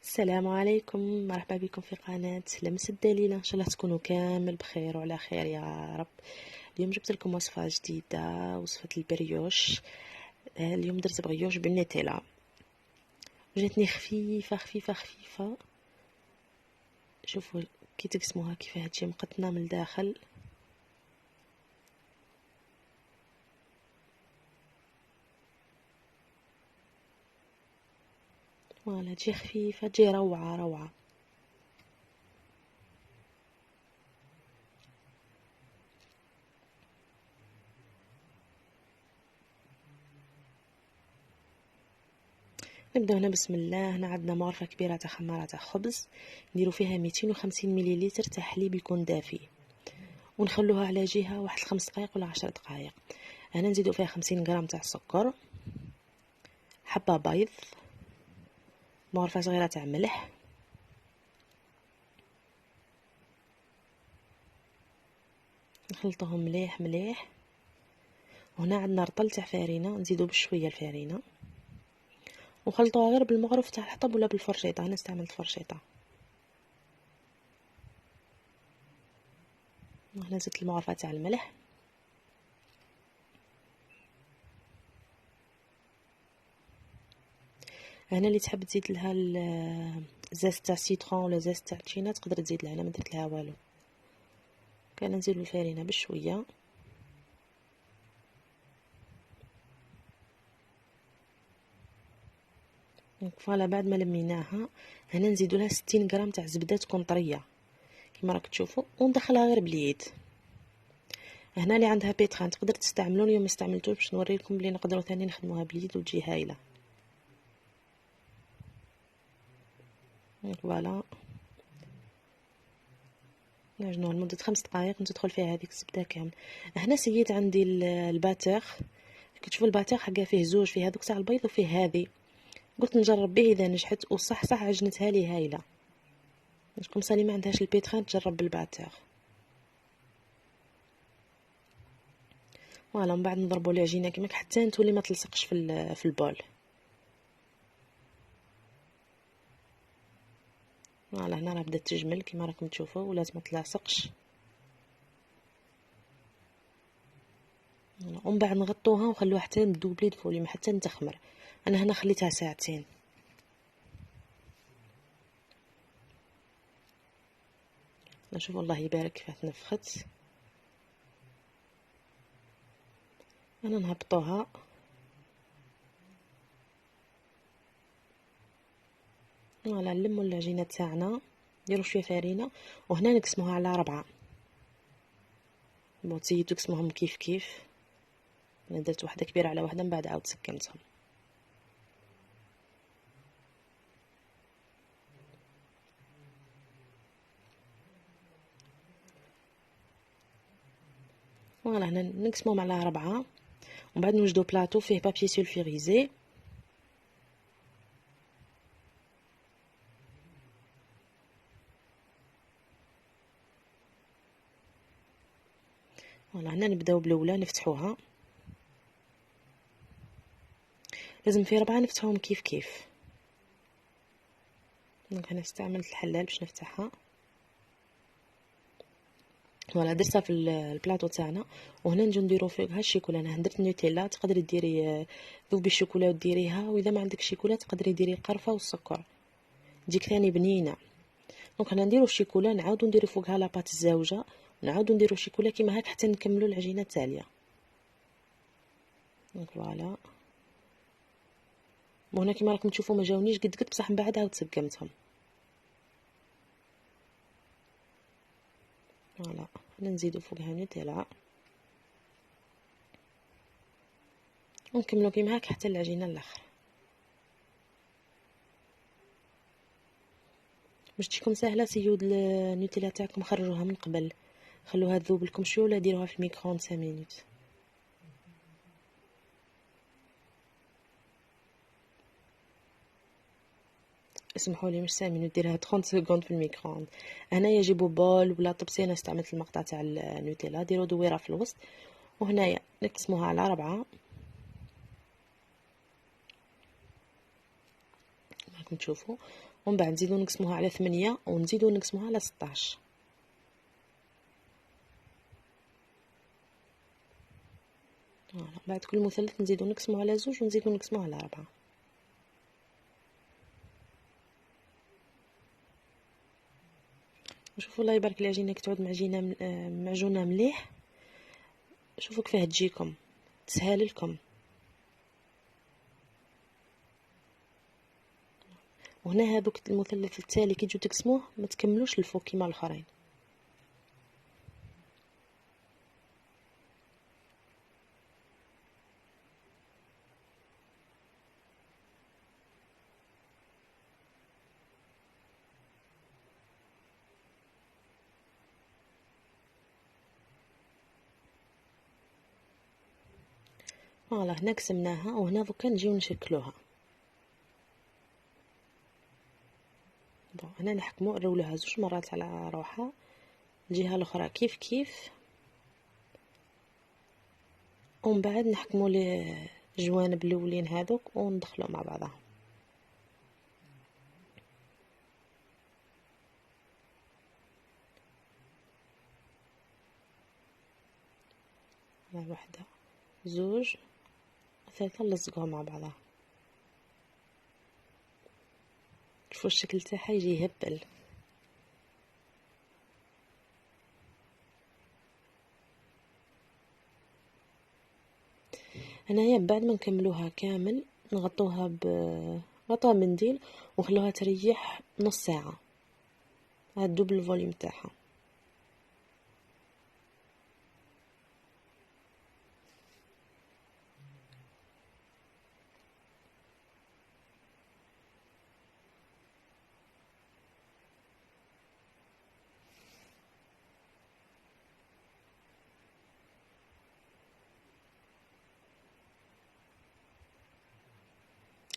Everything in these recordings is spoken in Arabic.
السلام عليكم، مرحبا بكم في قناة لمس الدليلة. ان شاء الله تكونوا كامل بخير وعلى خير يا رب. اليوم جبت لكم وصفة جديدة، وصفة البريوش. اليوم درت بريوش بالنيتيلا، جاتني خفيفة خفيفة خفيفة. شوفوا كي تقسموها كيف هتجي مقطنة من الداخل. فوالا تجي خفيفة، تجي روعة روعة. نبداو هنا بسم الله. هنا عندنا مغرفة كبيرة تاع خمارة تاع خبز، نديرو فيها 250 مليلتر تاع حليب يكون دافي، ونخلوها على جهة واحد 5 دقائق ولا 10 دقائق. هنا نزيدو فيها 50 غرام تاع السكر، حبة بيض، مغرفة صغيرة تاع ملح، نخلطوهم مليح مليح. وهنا عندنا رطل تاع فارينة، نزيدو بشوية الفارينة ونخلطوها غير بالمغرف تاع الحطب ولا بالفرشيطة. انا استعملت فرشيطة. وهنا زدت المغرفة تاع الملح. هنا اللي تحب تزيد لها زاز تاع سيترون ولا زاز تاع تشينا تقدر تزيد لها، انا ما درت لها والو. كان نزيدو الفارينة بشوية. فوالا بعد ما لميناها، هنا نزيدو لها 60 غرام تاع زبدة تكون طرية كيما راك تشوفوا، وندخلها غير باليد. هنا اللي عندها بيتخان تقدر تستعملون، اليوم ما استعملتوش باش نوريكم بلي نقدروا ثاني نخدموها باليد وتجي هايله. فوالا نعجنوها لمده 5 دقائق تدخل فيها هذيك الزبده كامل. هنا سيت عندي الباتر، كتشوفوا الباتر حقا فيه زوج، فيه هذوك تاع البيض وفيه هذه. قلت نجرب به اذا نجحت، وصح صح عجنتها لي هايله. كم صالي ما عندهاش البيتخان تجرب بالباتر. فوالا من بعد نضربوا العجينه كيما حتى تولي ما تلصقش في البول. فوالا هنا راه بدات تجمل كيما راكم تشوفوا، ولازم ما تلاصقش. ومن بعد نغطوها ونخلوها حتى تذوب لي الفوليوم، حتى تخمر. انا هنا خليتها ساعتين. نشوف الله يبارك كيف تنفخت. انا نهبطوها. فوالا نلمو العجينه تاعنا، نديرو شويه فارينه، وهنا نقسموها على 4. تزيدو تقسموهم كيف كيف. انا درت واحده كبيره على واحده، من بعد عاود سكنتهم. فوالا هنا نقسموهم على 4، ومن بعد نوجدو بلاطو فيه بابي سولفيريزي. فوالا هنا نبداو بالاولى نفتحوها. لازم في 4 نفتحوهم كيف كيف. دونك انا استعملت الحلال باش نفتحها. فوالا درتها في البلاطو تاعنا. وهنا نجو نديرو فوقها الشيكولا. انا درت نوتيلا، تقدري ديري ذوبي الشوكولا وديريها، واذا ما عندك شيكولا تقدري ديري قرفه والسكر، تجيك ثاني بنينه. دونك هنا نديرو الشيكولا، نعاودو نديرو فوقها لاباط الزاوجه، ونعاودو نديرو الشيكولا كيما هاك حتى نكملو العجينه التاليه. دونك فوالا. وهنا كيما راكم تشوفوا ما جاونيش قد قد، بصح من بعد عاود سقمتهم. فوالا هنا نزيدو فوقها نوتيلا، ونكملو كيما هاك حتى العجينه الاخر. باش تجيكم سهله، سيو النوتيلا تاعكم خرجوها من قبل، خلوها تذوب لكم شويه، ولا ديروها في الميكرون 5 مينوت. اسمحوا لي مش 5 مينوت، ديرها 30 سكوند في الميكرون. هنايا جيبوا بول ولا طبسي، انا استعملت المقطع تاع النوتيلا، ديروا دويره في الوسط، وهنايا نقسموها على 4. راكم تشوفوا. ومن بعد نزيدو نقسموها على 8 ونزيدو نقسموها على 16. فوالا بعد كل مثلث نزيدو نقسموه على 2 ونزيدو نقسموه على 4. شوفوا الله يبارك العجينه كي تعود معجونه مليح. شوفوا كيفاه تجيكم تسهل لكم. وهنا هذوك المثلث التالي كي تجوا تقسموه ما تكملوش الفوق كيما الاخرين. فوالا هنا قسمناها وهنا دوكا نجيو نشكلوها. هنا نحكمو نرولوها 2 مرات على روحها، الجهه الاخرى كيف كيف، ومن بعد نحكمو لي الجوانب الاولين هذوك وندخلو مع بعضها. واحدة 2 3 نلصقوها مع بعضها. شوفوا الشكل تاعها يجي يهبل. هنايا بعد ما نكملوها كامل نغطوها غطاء منديل ونخلوها تريح نص ساعة. هاد دوبل الفوليوم تاعها.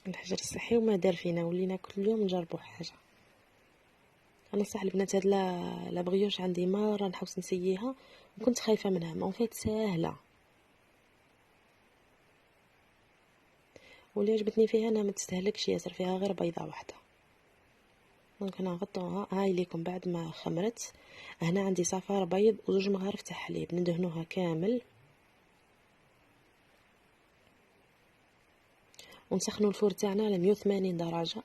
الحجر الصحي وما دار فينا، ولينا كل يوم نجربوا حاجه. انا صح البنات هاد لا بغيوش عندي مره نحوس نسييها وكنت خايفه منها، ما فات ساهله. واللي عجبتني فيها انها ما تستهلكش ياسر، فيها غير بيضه واحده. دونك انا نغطوها. هاي ليكم بعد ما خمرت. هنا عندي صفار بيض و2 مغارف تاع حليب، ندهنوها كامل ونسخنوا الفور تاعنا على 180 درجه.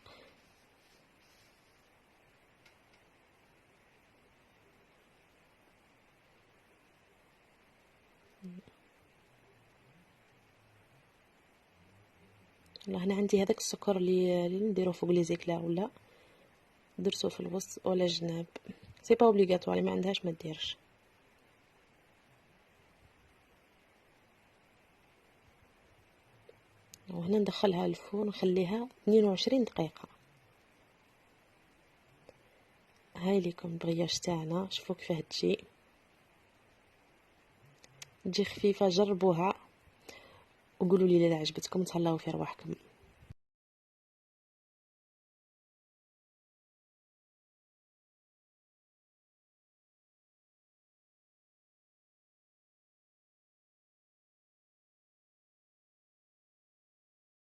هنا عندي هذاك السكر اللي نديروه فوق لي زيكلا ولا درسو في الوسط ولا جناب، سي با اوبليغاتوار، ما عندهاش ما ديرش. وهنا ندخلها الفرن نخليها 22 دقيقه. هاي ليكم البغياش تاعنا، شوفوا كيفاه تجي خفيفه. جربوها وقولوا لي اذا عجبتكم، تهلاو في رواحكم.